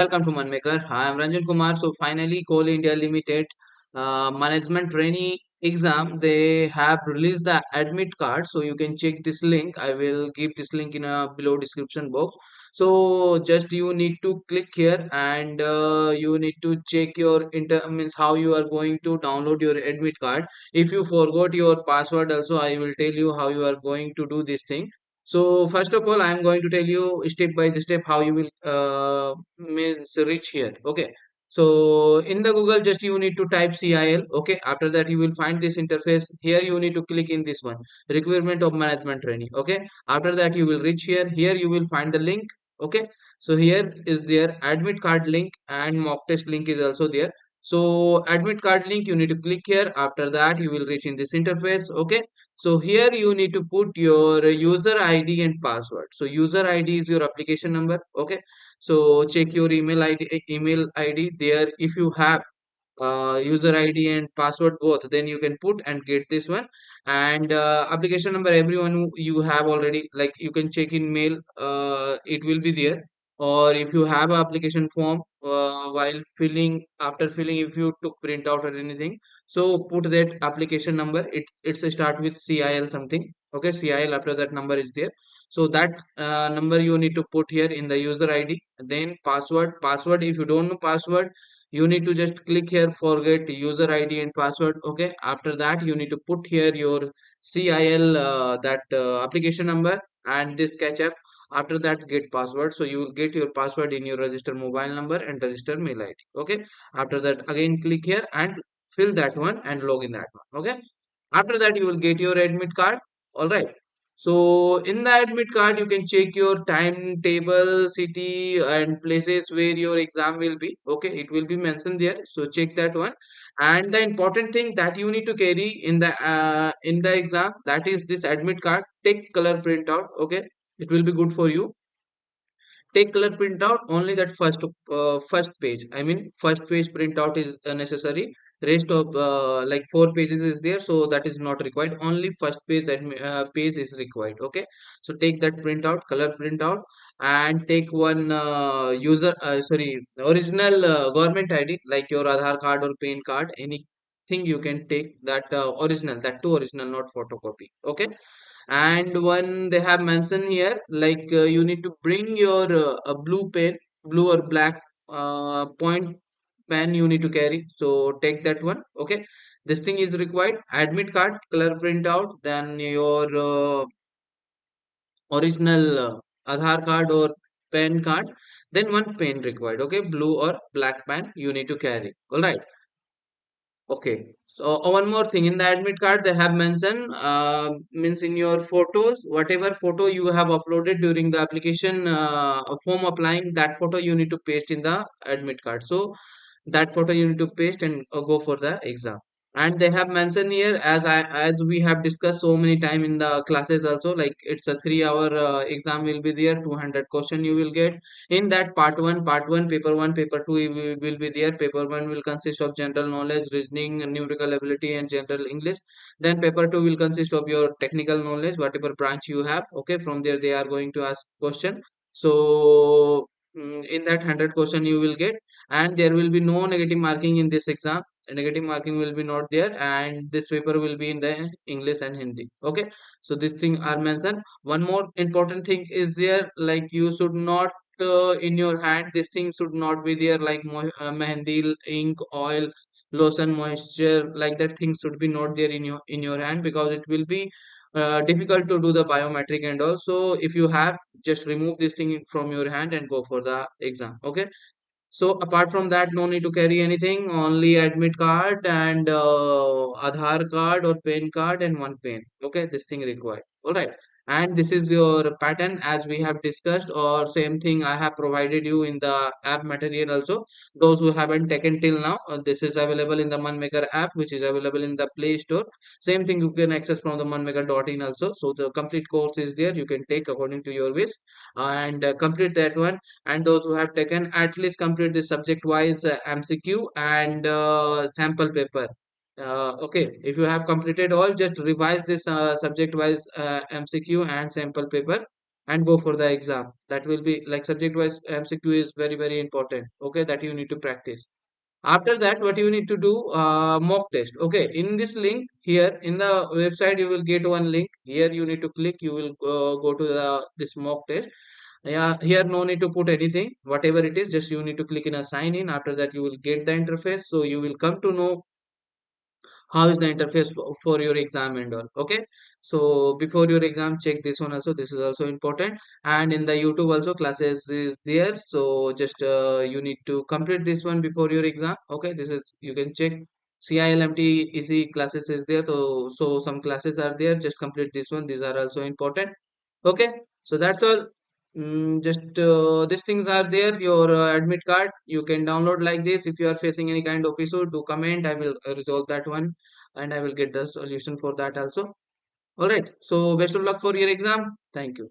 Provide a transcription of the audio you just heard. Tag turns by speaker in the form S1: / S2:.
S1: Welcome to Manmaker. I am Ranjan Kumar. So finally, Coal India Limited management trainee exam, they have released the admit card. So you can check this link. I will give this link in a below description box. So just you need to click here and you need to check your means how you are going to download your admit card. If you forgot your password, also I will tell you how you are going to do this thing. So first of all, I am going to tell you step by step how you will means reach here. Okay. So in the Google, just you need to type CIL. Okay. After that, you will find this interface. Here you need to click in this one, requirement of management training. Okay. After that, you will reach here. Here you will find the link. Okay. So here is their admit card link and mock test link is also there. So admit card link, you need to click here. After that, you will reach in this interface. Okay. So here you need to put your user ID and password. So user ID is your application number. Okay. So check your email ID there. If you have user ID and password both, then you can put and get this one. And application number, everyone who you have already, like you can check in mail, it will be there. Or if you have a application form, while filling, after filling, if you took printout or anything, so put that application number. It's a start with CIL something. Okay, CIL, after that number is there. So that number you need to put here in the user ID. Then password, if you don't know password, you need to just click here, forget user ID and password. Okay, after that you need to put here your CIL that application number and this catch up. After that, get password. So you will get your password in your register mobile number and register mail ID. Okay, after that, again click here and fill that one and log in that one. Okay, after that you will get your admit card. All right. So in the admit card, you can check your timetable, city, and places where your exam will be. Okay, it will be mentioned there. So check that one. And the important thing that you need to carry in the exam, that is this admit card. Take color printout. Okay, it will be good for you. Take color printout only that first page. I mean first page printout is necessary. Rest of like 4 pages is there, so that is not required. Only first page is required. Okay, so take that printout, color printout, and take one original government ID like your Aadhaar card or PAN card, anything you can take that original, that too original, not photocopy. Okay, and one they have mentioned here, like you need to bring your a blue pen, blue or black point pen you need to carry. So take that one. Okay, this thing is required. Admit card, color printout, then your original Aadhaar card or pen card, then one pen required. Okay, blue or black pen you need to carry. All right. Okay. So one more thing, in the admit card they have mentioned means in your photos, whatever photo you have uploaded during the application form applying, that photo you need to paste in the admit card. So that photo you need to paste and go for the exam. And they have mentioned here, as we have discussed so many time in the classes also, like it's a 3 hour exam will be there, 200 question you will get in that. Part 1, paper 1, paper 2 will be there. Paper 1 will consist of general knowledge, reasoning, and numerical ability, and general English. Then paper 2 will consist of your technical knowledge, whatever branch you have. Okay, from there they are going to ask question. So in that 100 question you will get, and there will be no negative marking in this exam. Negative marking will be not there, and this paper will be in the English and Hindi. Okay, so this thing are mentioned. One more important thing is there, like you should not in your hand, this thing should not be there, like mehendi, ink, oil, lotion, moisture, like that thing should be not there in your hand, because it will be difficult to do the biometric and all. So if you have, just remove this thing from your hand and go for the exam. Okay, so apart from that, no need to carry anything, only admit card and Aadhaar card or PAN card and one pen. Okay, this thing required. All right. And this is your pattern as we have discussed, or same thing I have provided you in the app material also. Those who haven't taken till now, this is available in the Manmaker app, which is available in the Play Store. Same thing you can access from the manmaker.in also. So the complete course is there. You can take according to your wish and complete that one. And those who have taken, at least complete the subject wise MCQ and sample paper. Okay, if you have completed all, just revise this subject wise MCQ and sample paper. and go for the exam. That will be like subject wise MCQ is very very important. Okay, that you need to practice. After that, what you need to do, mock test. Okay, in this link here in the website, you will get one link. Here you need to click. You will go to the this mock test. Yeah, here no need to put anything. Whatever it is, just you need to click in a sign in. After that, you will get the interface. So you will come to know how is the interface for your exam and all. Okay, so before your exam, check this one also. This is also important. And in the YouTube also classes is there, so just you need to complete this one before your exam. Okay, this is you can check. CIL MT easy classes is there, so some classes are there, just complete this one. These are also important. Okay, so that's all. Just these things are there. Your admit card you can download like this. If you are facing any kind of issue, do comment. I will resolve that one, and I will get the solution for that also. All right. So best of luck for your exam. Thank you.